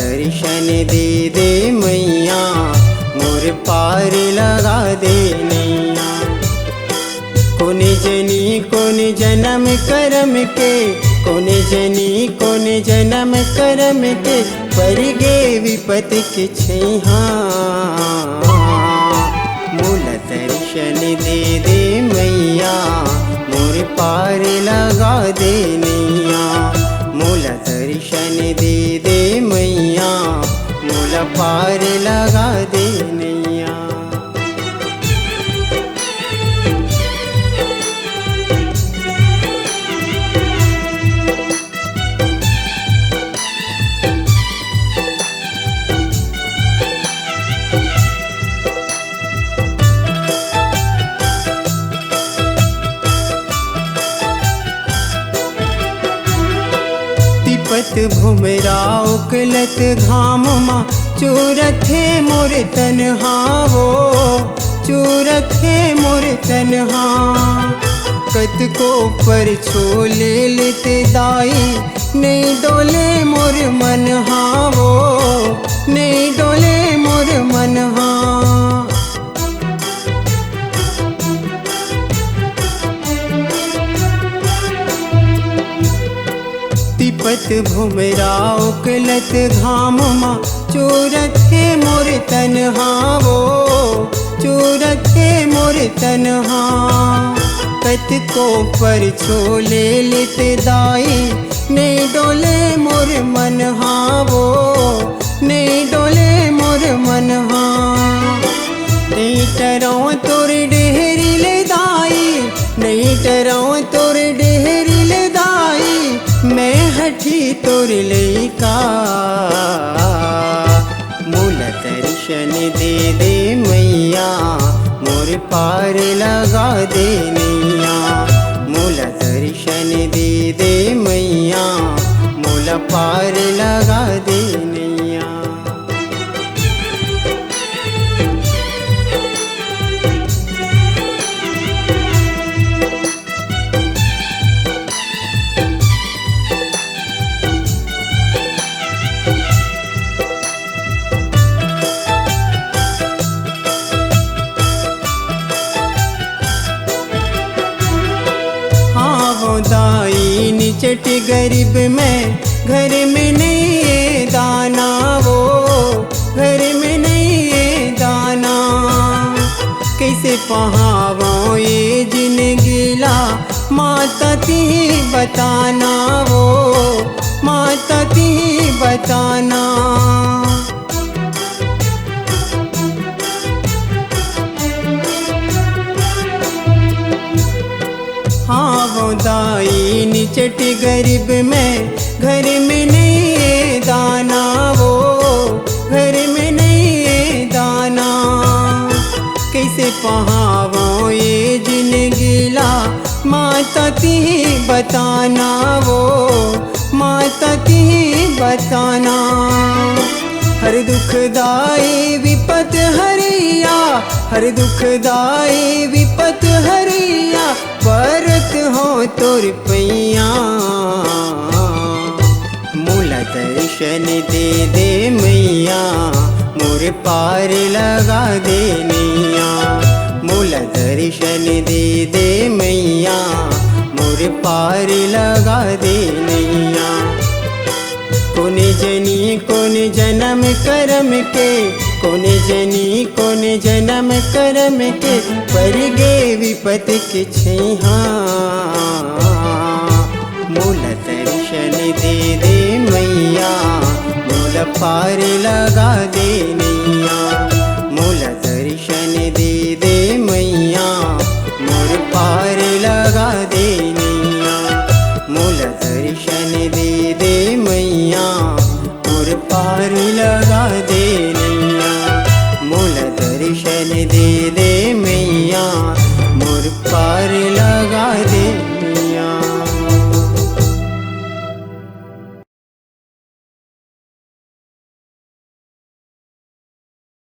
दर्शन दे दे मैया, मोर पार लगा दे नैया। कौन जनी कौन जन्म करम के, कौन जनी कौन जन्म करम के, पर गे विपत्ति के छैहा। मूल दर्शन दे दे मैया, मोर पार लगा दे नैया। मूल दर्शन दे दे मैया, मूल पार लगा दे नैया। तिपत भुमराव उकलत घाम मा, चूरत है मोर तनहा वो, चूरत है मोर तनहा। कत को पर छोले लेते दाई, नहीं डोले मोर मनहा वो, नहीं डोले मोर मनहा। तिपत भुमराव उकलत घाम मा, चूरत है मोर तनहा वो, चूरत है मोर तनहा। कत को पर छोले लेते दाई, नहीं डोले मोर मनहा वो, नहीं डोले मोर मनहा। नहीं टरो तोर डेहरी ले दाई, नहीं टरो तोर डेहरी ले दाई, मैं हठी तोर लइका। मूल दर्शन दे दे मैया, मोर पार लगा दे नैया। मूल दर्शन दे दे मैया, मूल पार लगा दे नैया। दाई निचट गरीब में, घर में नहीं ये दाना वो, घर में नहीं ये दाना। कैसे पहावो ये जिनगिला, माता ती बताना वो, माता ती बताना। हाँ वो दाई निचट गरीब में, घर में नहीं ये दाना वो, घर में नहीं ये दाना। कैसे पहावो ये जिनगिला, माता ती बताना वो, माता ती बताना। हर दुखदाई विपत हरिया, हर दुखदाई विपत हरिया, परत हो तोर पैया। मूल दर्शन दे दे मैया, मोर पार लगा दे नैया। मूल दर्शन दे दे मैया, मोर पार लगा दे नैया। कौन जनी कौन जन्म करम के, कौन जनी कौन जन्म करम के, पर गे विपत्ति के छैहा। मूल दर्शन दे दे मैया, मूल पार लगा दे नैया। मूल दर्शन दे दे मैया, मोर पार लगा दे नैया। मूल दर्शन दे दे मैया, मोर पार लगा दे नैया। मूल दर्शन दे दे मैया, मोर पार लगा